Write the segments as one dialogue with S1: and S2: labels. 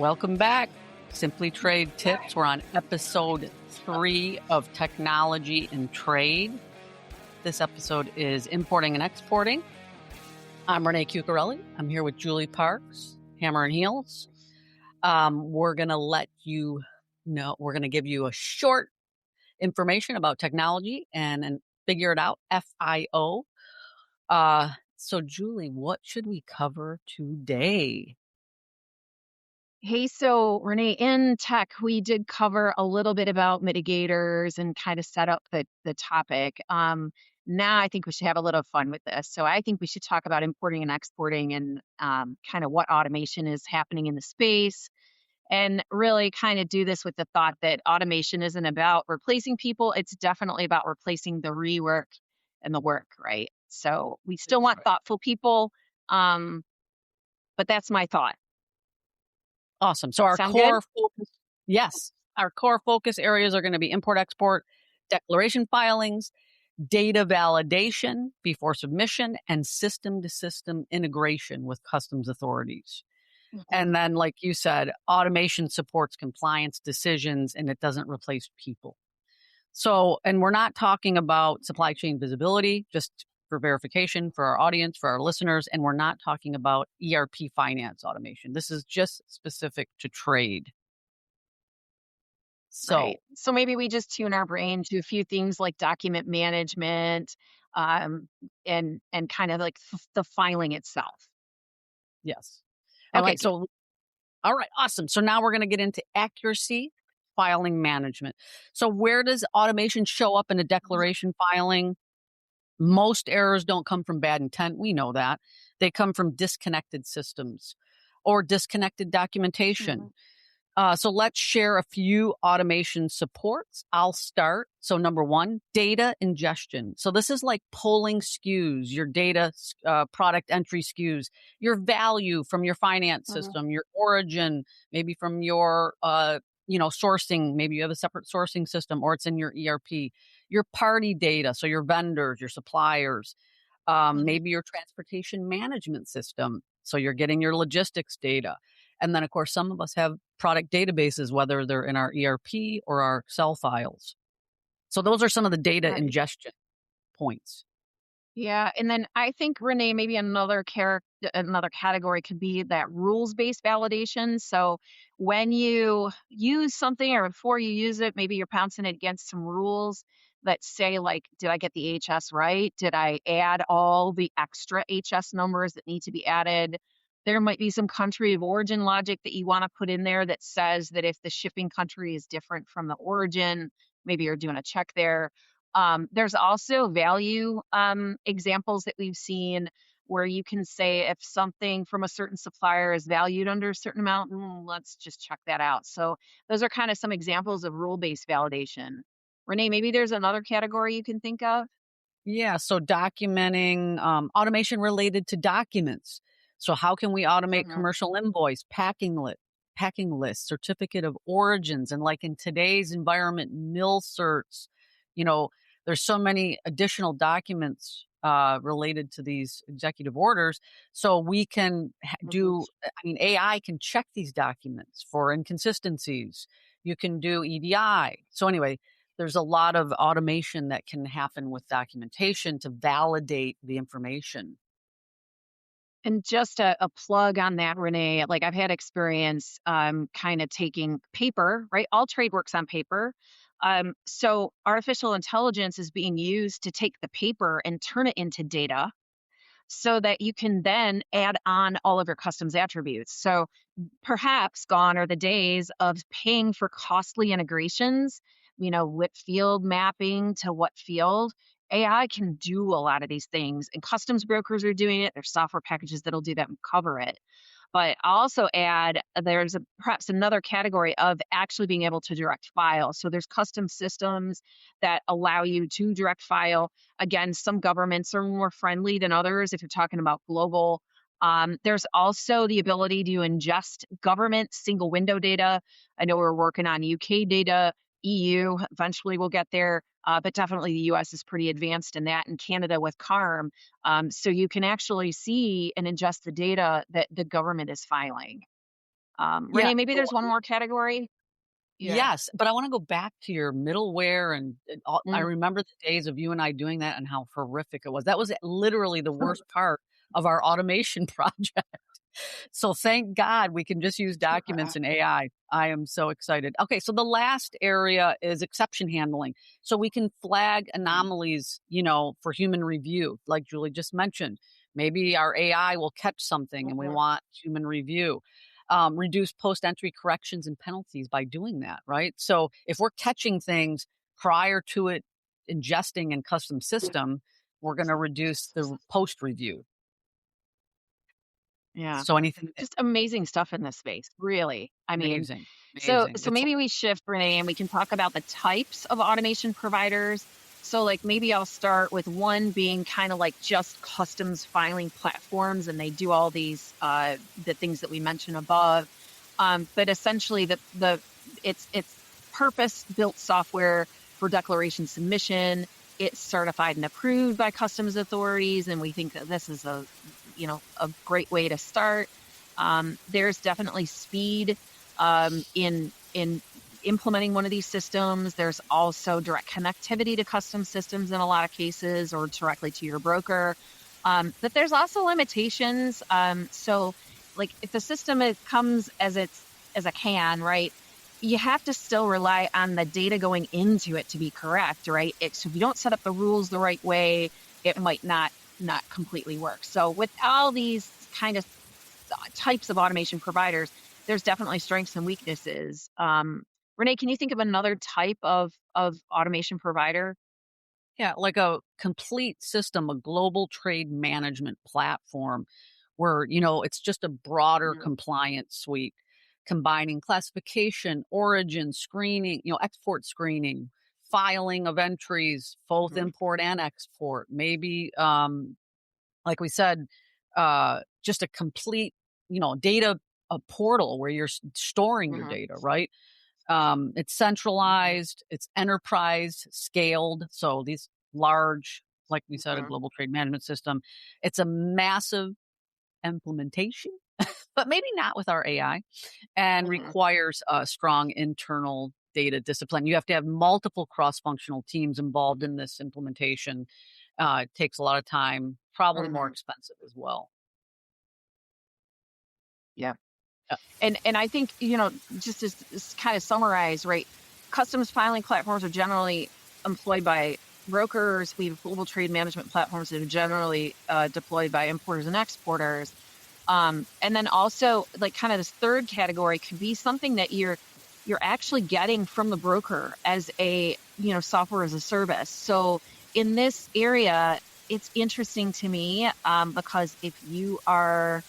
S1: Welcome back. Simply Trade Tips. We're on episode 3 of Technology and Trade. This episode is importing and exporting. I'm Renee Chiuchiarelli. I'm here with Julie Parks, Hammer and Heels. We're going to let you know, we're going to give you a short information about technology and figure it out, FIO. So Julie, what should we cover today?
S2: Hey, so Renee, in tech, we did cover a little bit about mitigators and kind of set up the topic. Now I think we should have a little fun with this. So I think we should talk about importing and exporting and kind of what automation is happening in the space, and really kind of do this with the thought that automation isn't about replacing people. It's definitely about replacing the rework and the work, right? So we still want thoughtful people, but that's my thought.
S1: Awesome. So our
S2: Sound
S1: core
S2: good?
S1: focus, yes, our core focus areas are going to be import, export, declaration filings, data validation before submission, and system-to-system integration with customs authorities. And then, like you said, automation supports compliance decisions and it doesn't replace people. So, and we're not talking about supply chain visibility, just for verification for our audience, for our listeners, and we're not talking about ERP finance automation. This is just specific to trade. So,
S2: Right. So maybe we just tune our brain to a few things like document management, and kind of like the filing itself.
S1: yes.
S2: I
S1: Okay.
S2: like it.
S1: So, all right. Awesome. So now we're going to get into accuracy filing management. So where does automation show up in a declaration filing? Most errors don't come from bad intent. We know that. They come from disconnected systems or disconnected documentation. So let's share a few automation supports. I'll start. So number 1, data ingestion. So this is like pulling SKUs, your data, product entry SKUs, your value from your finance system, your origin, maybe from your, sourcing. Maybe you have a separate sourcing system or it's in your ERP, your party data. So your vendors, your suppliers, maybe your transportation management system. So you're getting your logistics data. And then, of course, some of us have product databases, whether they're in our ERP or our Excel files. So those are some of the data ingestion points.
S2: Yeah, and then I think, Renee, maybe another category could be that rules-based validation. So when you use something or before you use it, maybe you're bouncing it against some rules that say, like, did I get the HS right? Did I add all the extra HS numbers that need to be added? There might be some country of origin logic that you want to put in there that says that if the shipping country is different from the origin, maybe you're doing a check there. There's also value examples that we've seen where you can say if something from a certain supplier is valued under a certain amount, let's just check that out. So those are kind of some examples of rule-based validation. Renee, maybe there's another category you can think of?
S1: Yeah. So documenting automation related to documents. So how can we automate commercial invoice, packing list, certificate of origins, and like in today's environment, mill certs. There's so many additional documents related to these executive orders. So we can AI can check these documents for inconsistencies. You can do EDI. So anyway, there's a lot of automation that can happen with documentation to validate the information.
S2: And just a plug on that, Renee, like I've had experience kind of taking paper, right? All trade works on paper. So artificial intelligence is being used to take the paper and turn it into data so that you can then add on all of your customs attributes. So perhaps gone are the days of paying for costly integrations, what field mapping to what field. AI can do a lot of these things, and customs brokers are doing it. There's software packages that'll do that and cover it. But I'll also add there's perhaps another category of actually being able to direct file. So there's custom systems that allow you to direct file. Again, some governments are more friendly than others if you're talking about global. There's also the ability to ingest government single window data. I know we're working on UK data, EU, eventually we'll get there, but definitely the US is pretty advanced in that, and Canada with CARM. So you can actually see and ingest the data that the government is filing.
S1: Yeah.
S2: Renee, maybe there's one more category. Yeah.
S1: Yes, but I wanna go back to your middleware and all I
S2: Mm.
S1: remember the days of you and I doing that and how horrific it was. That was literally the worst part of our automation project. So thank God we can just use documents and AI. I am so excited. Okay, so the last area is exception handling. So we can flag
S2: Mm.
S1: anomalies, for human review, like Julie just mentioned. Maybe our AI will catch something and we
S2: Mhm.
S1: want human review. Reduce post entry corrections and penalties by doing that, right? So if we're catching things prior to it ingesting in custom system, we're going to reduce the post review.
S2: Yeah.
S1: So anything
S2: Just amazing stuff in this space, really. I mean,
S1: amazing,
S2: so
S1: amazing.
S2: so
S1: It's
S2: maybe we shift, Renee, and we can talk about the types of automation providers. So like maybe I'll start with one being kind of like just customs filing platforms, and they do all these the things that we mentioned above. But essentially it's purpose built software for declaration submission. It's certified and approved by customs authorities, and we think that this is a great way to start. There's definitely speed in implementing one of these systems. There's also direct connectivity to custom systems in a lot of cases, or directly to your broker. But there's also limitations. So, like if the system comes as a can, right? You have to still rely on the data going into it to be correct, right? So if you don't set up the rules the right way, it might not completely work. So with all these kind of types of automation providers, there's definitely strengths and weaknesses. Renee, can you think of another type of automation provider?
S1: yeah, like a complete system, a global trade management platform where, it's just a broader
S2: Mhm.
S1: compliance suite combining classification, origin, screening, export screening, filing of entries, both
S2: Mhm.
S1: import and export. Maybe like we said, just a complete, data a portal where you're storing your
S2: Mhm.
S1: data, right? It's
S2: Mhm.
S1: centralized, it's enterprise scaled. So these large, like we said, a
S2: Mhm.
S1: global trade management system, it's a massive implementation, but maybe not with our AI, and
S2: Mhm.
S1: requires a strong internal data discipline. You have to have multiple cross functional teams involved in this implementation. It takes a lot of time, probably more
S2: Mhm.
S1: expensive as well.
S2: Yeah.
S1: Uh,
S2: And I think, just to kind of summarize, right? Customs filing platforms are generally employed by brokers. We have global trade management platforms that are generally deployed by importers and exporters. And then also like kind of this third category could be something that you're actually getting from the broker as a, software as a service. So in this area, it's interesting to me because if you are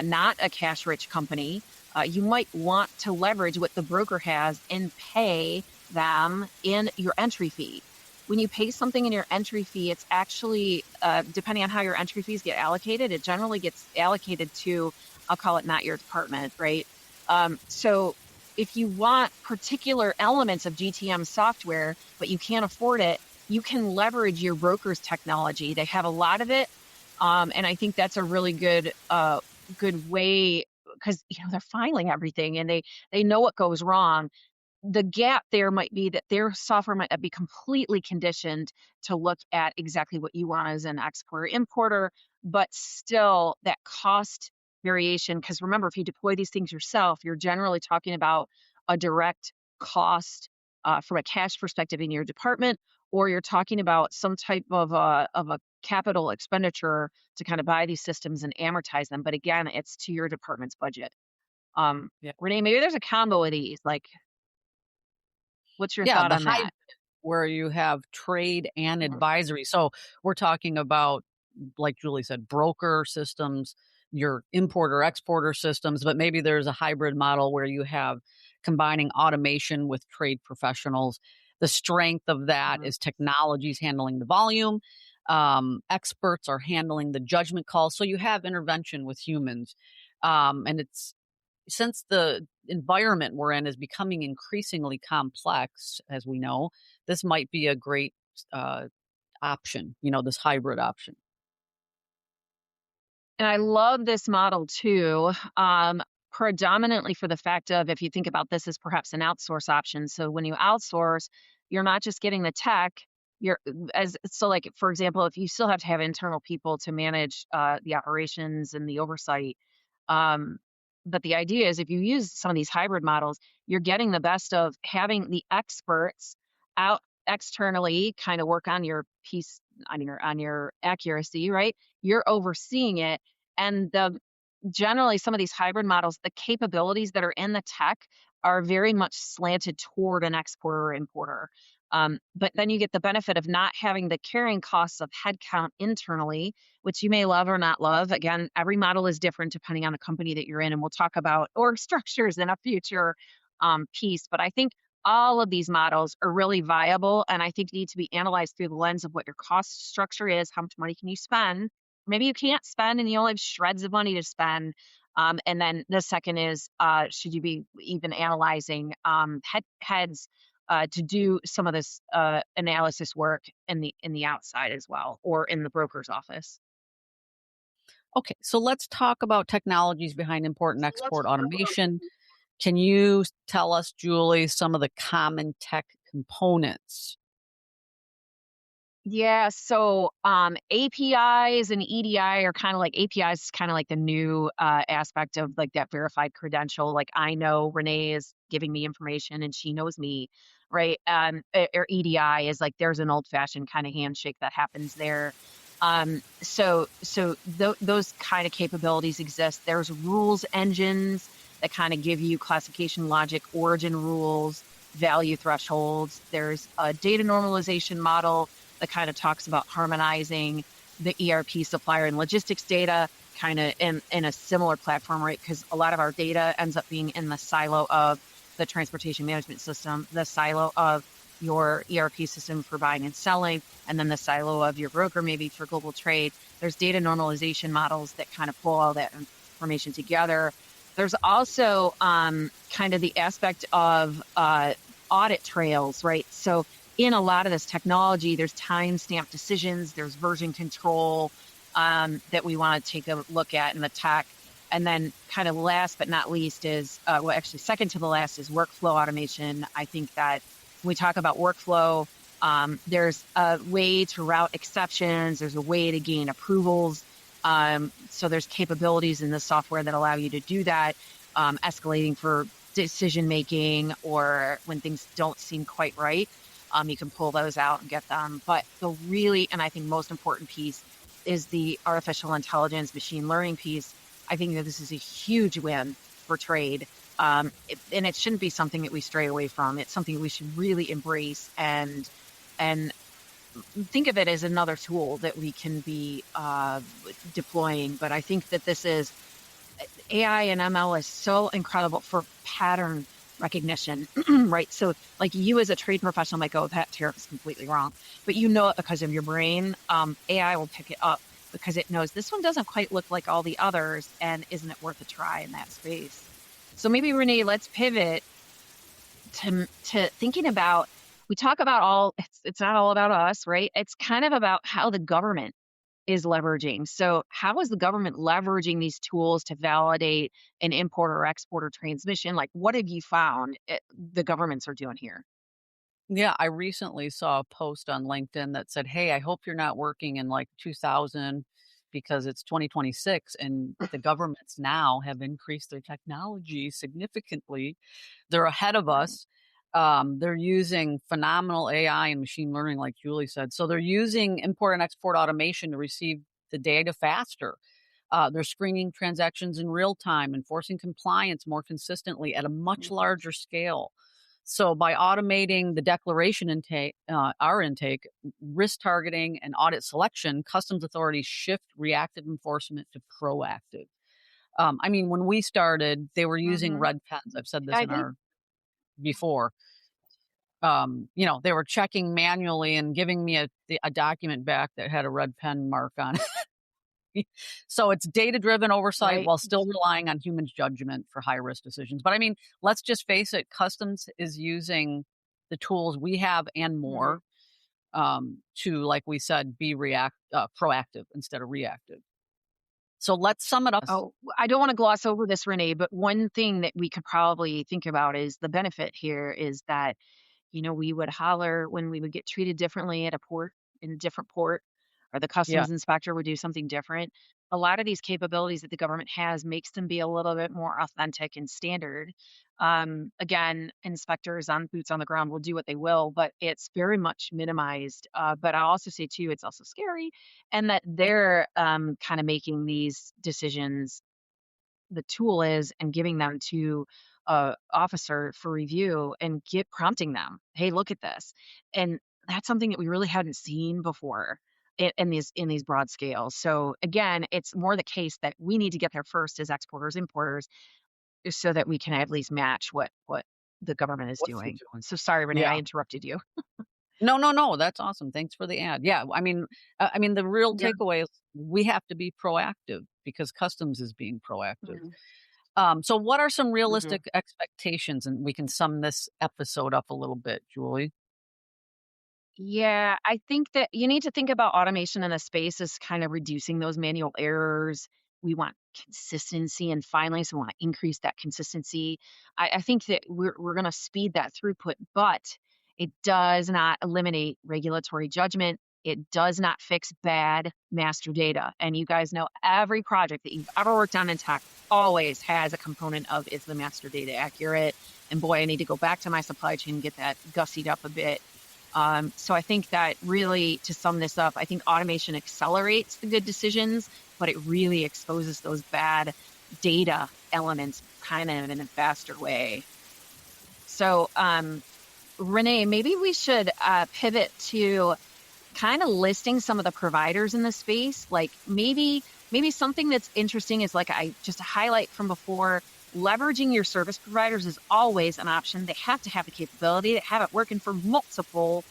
S2: not a cash rich company, you might want to leverage what the broker has and pay them in your entry fee. When you pay something in your entry fee, it's actually, depending on how your entry fees get allocated, it generally gets allocated to, I'll call it not your department, right? So if you want particular elements of GTM software, but you can't afford it, you can leverage your broker's technology. They have a lot of it. And I think that's a really good way because they're filing everything and they know what goes wrong. The gap there might be that their software might not be completely conditioned to look at exactly what you want as an exporter importer, but still that cost variation. Because remember, if you deploy these things yourself, you're generally talking about a direct cost from a cash perspective in your department, or you're talking about some type of a capital expenditure to kind of buy these systems and amortize them. But again, it's to your department's budget.
S1: yeah.
S2: Renee, maybe there's a combo of these. Like, what's your
S1: Yeah,
S2: thought
S1: the
S2: on
S1: hybrid
S2: that?
S1: where you have trade and
S2: Mhm.
S1: advisory. So we're talking about, like Julie said, broker systems, your importer exporter systems, but maybe there's a hybrid model where you have combining automation with trade professionals. The strength of that
S2: Mhm.
S1: is technologies handling the volume. Experts are handling the judgment calls. So you have intervention with humans. And it's since the environment we're in is becoming increasingly complex, as we know, this might be a great uh, option, this hybrid option.
S2: And I love this model too. predominantly for the fact of, if you think about this as perhaps an outsource option. So when you outsource, you're not just getting the tech, you're as so like for example, if you still have to have internal people to manage the operations and the oversight. Um, but the idea is if you use some of these hybrid models, you're getting the best of having the experts out externally kind of work on your piece on your accuracy, right? You're overseeing it, and the generally some of these hybrid models, the capabilities that are in the tech are very much slanted toward an exporter or importer. But then you get the benefit of not having the carrying costs of headcount internally, which you may love or not love. Again, every model is different depending on the company that you're in, and we'll talk about org structures in a future piece. But I think all of these models are really viable, and I think need to be analyzed through the lens of what your cost structure is, how much money can you spend. Maybe you can't spend and you only have shreds of money to spend. And then the second is, should you be even analyzing heads to do some of this analysis work in the outside as well, or in the broker's office?
S1: Okay, so let's talk about technologies behind import and export automation. Can you tell us, Julie, some of the common tech components?
S2: Yeah, so APIs and EDI are kind of like APIs is kind of like the new aspect of like that verified credential. Like I know Renee is giving me information and she knows me, right? Or EDI is like there's an old fashioned kind of handshake that happens there. Those kind of capabilities exist. There's rules engines that kind of give you classification logic, origin rules, value thresholds. There's a data normalization model that kind of talks about harmonizing the ERP supplier and logistics data kind of in a similar platform, right? Because a lot of our data ends up being in the silo of the transportation management system, the silo of your ERP system for buying and selling, and then the silo of your broker maybe for global trade. There's data normalization models that kind of pull all that information together. There's also kind of the aspect of audit trails, right? So in a lot of this technology, there's timestamp decisions, there's version control that we want to take a look at in the tech. And then kind of last but not least is, well, actually second to the last is workflow automation. I think that when we talk about workflow, there's a way to route exceptions. There's a way to gain approvals. So there's capabilities in the software that allow you to do that, escalating for decision making or when things don't seem quite right. You can pull those out and get them. But the really, and I think most important piece is the artificial intelligence, machine learning piece. I think that this is a huge win for trade. And it shouldn't be something that we stray away from. It's something we should really embrace and think of it as another tool that we can be deploying. But I think that this is AI and ML is so incredible for pattern recognition, right? So, like you as a trade professional might go, that tariff is completely wrong, but you know it because of your brain. AI will pick it up because it knows this one doesn't quite look like all the others, and isn't it worth a try in that space? So maybe Renee, let's pivot to thinking about. We talk about all. It's not all about us, right? It's kind of about how the government is leveraging. So, how is the government leveraging these tools to validate an importer or exporter transmission? Like, what have you found the governments are doing here?
S1: Yeah, I recently saw a post on LinkedIn that said, "Hey, I hope you're not working in like 2000 because it's 2026 and the governments now have increased their technology significantly. They're ahead of
S2: Right.
S1: us. They're using phenomenal AI and machine learning, like Julie said. So they're using import and export automation to receive the data faster. They're screening transactions in real time, enforcing compliance more consistently at a much
S2: Mhm.
S1: larger scale. So by automating the declaration intake, our intake, risk targeting, and audit selection, customs authorities shift reactive enforcement to proactive. I mean, when we started, they were using
S2: Mhm.
S1: red pens. I've said this
S2: I
S1: in
S2: think
S1: our before. They were checking manually and giving me a document back that had a red pen mark on it. So it's data driven oversight
S2: right.
S1: while still relying on human judgment for high risk decisions. But I mean, let's just face it, customs is using the tools we have and
S2: Mhm.
S1: more to, like we said, be proactive instead of reactive. So let's sum it up.
S2: Oh, I don't want to gloss over this, Renee, but one thing that we could probably think about is the benefit here is that we would holler when we would get treated differently at a port, in a different port, or the
S1: Yeah.
S2: customs inspector would do something different. A lot of these capabilities that the government has makes them be a little bit more authentic and standard. Again, inspectors on boots on the ground will do what they will, but it's very much minimized. But I also say too, it's also scary, and that they're kind of making these decisions, the tool is, and giving them to a officer for review and get prompting them, "Hey, look at this." And that's something that we really hadn't seen before in these broad scales. So again, it's more the case that we need to get there first as exporters, importers, so that we can at least match what the government is
S1: What they're
S2: doing.
S1: doing.
S2: So sorry, Renee, I
S1: Yeah.
S2: interrupted you.
S1: No, no, no, that's awesome. Thanks for the ad. Yeah, I mean, the real
S2: Yeah.
S1: takeaway is we have to be proactive because customs is being proactive.
S2: Mhm.
S1: So what are some
S2: Mhm.
S1: realistic expectations? And we can sum this episode up a little bit, Julie.
S2: Yeah, I think that you need to think about automation in a space as kind of reducing those manual errors. We want consistency and finally, so we want to increase that consistency. I think that we're going to speed that throughput, but it does not eliminate regulatory judgment. It does not fix bad master data. And you guys know every project that you've ever worked on in tech always has a component of, is the master data accurate? And boy, I need to go back to my supply chain and get that gussied up a bit. So I think that really, to sum this up, I think automation accelerates the good decisions, but it really exposes those bad data elements kind of in a faster way. So, Renee, maybe we should pivot to kind of listing some of the providers in the space. Like maybe something that's interesting is, like, I just a highlight from before, leveraging your service providers is always an option. They have to have the capability to have it working for multiple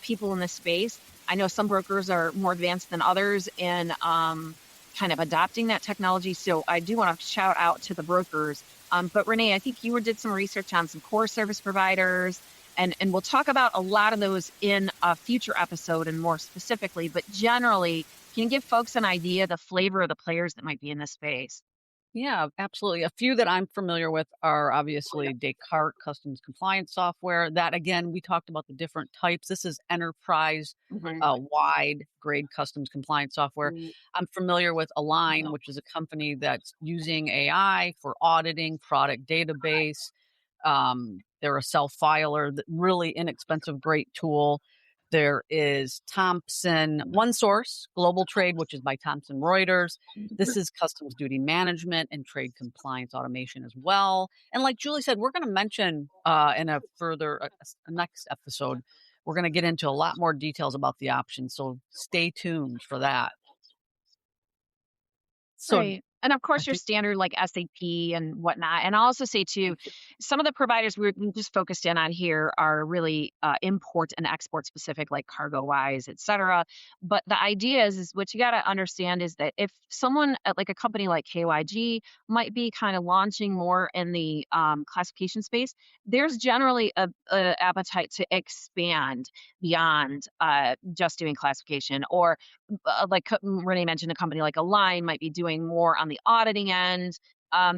S2: people in this space. I know some brokers are more advanced than others in kind of adopting that technology. So I do want to shout out to the brokers. But Renee, I think you did some research on some core service providers, and we'll talk about a lot of those in a future episode and more specifically. But generally, can you give folks an idea, the flavor of the players that might be in this space?
S1: Yeah, absolutely. A few that I'm familiar with are obviously Descartes customs compliance software. That again, we talked about the different types. This is enterprise
S2: Mhm.
S1: wide grade customs compliance software.
S2: Mm,
S1: I'm familiar with Align,
S2: no.
S1: which is a company that's using AI for auditing product database. They're a self filer, really inexpensive, great tool. There is Thompson One Source Global Trade, which is by Thomson Reuters. This is customs duty management and trade compliance automation as well. And like Julie said, we're going to mention in a further a next episode, we're going to get into a lot more details about the options. So stay tuned for that. So
S2: Right. And of
S1: I
S2: course, your
S1: think,
S2: standard like SAP and whatnot. And I'll also say too, some of the providers we just focused in on here are really import and export specific, like CargoWise, et cetera. But the idea is what you got to understand is that if someone like a company like KYG might be kind of launching more in the classification space, there's generally a appetite to expand beyond just doing classification, or like Renee mentioned, a company like Align might be doing more on the auditing end.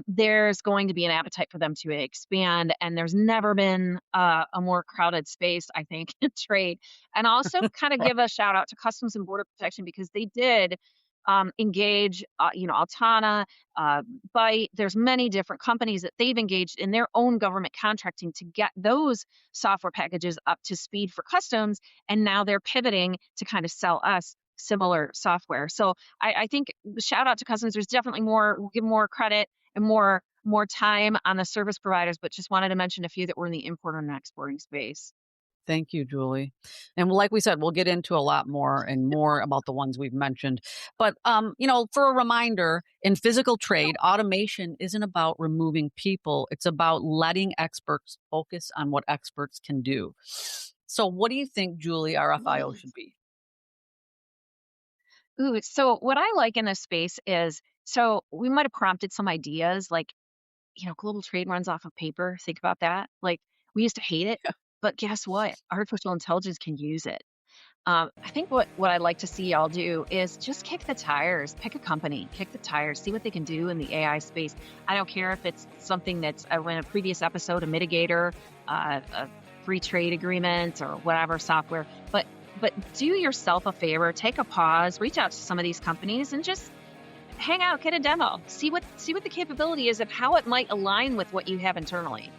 S2: There's going to be an appetite for them to expand, and there's never been a more crowded space, I think, in trade. And also, kind of give a shout out to Customs and Border Protection, because they did engage, Altana, Byte. There's many different companies that they've engaged in their own government contracting to get those software packages up to speed for customs, and now they're pivoting to kind of sell us similar software. So I think shout out to customers. There's definitely more. We'll give more credit and more time on the service providers, but just wanted to mention a few that were in the importer and exporting space.
S1: thank you, Julie. And like we said, we'll get into a lot more and more about the ones we've mentioned. But for a reminder, in physical trade, automation isn't about removing people. It's about letting experts focus on what experts can do. So what do you think, Julie, our FIO should be?
S2: Ooh, so what I like in this space is, so we might have prompted some ideas, like, global trade runs off of paper. Think about that. Like, we used to hate it, but guess what? Artificial intelligence can use it. I think what I'd like to see y'all do is just kick the tires, pick a company, kick the tires, see what they can do in the AI space. I don't care if it's something that's, I went a previous episode, a mitigator, a free trade agreement or whatever software, but do yourself a favor, take a pause, reach out to some of these companies and just hang out, get a demo, see what the capability is of how it might align with what you have internally.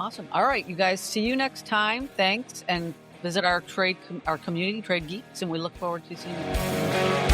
S1: Awesome. All right, you guys, see you next time. Thanks. And visit our community, Trade Geeks, and we look forward to seeing you.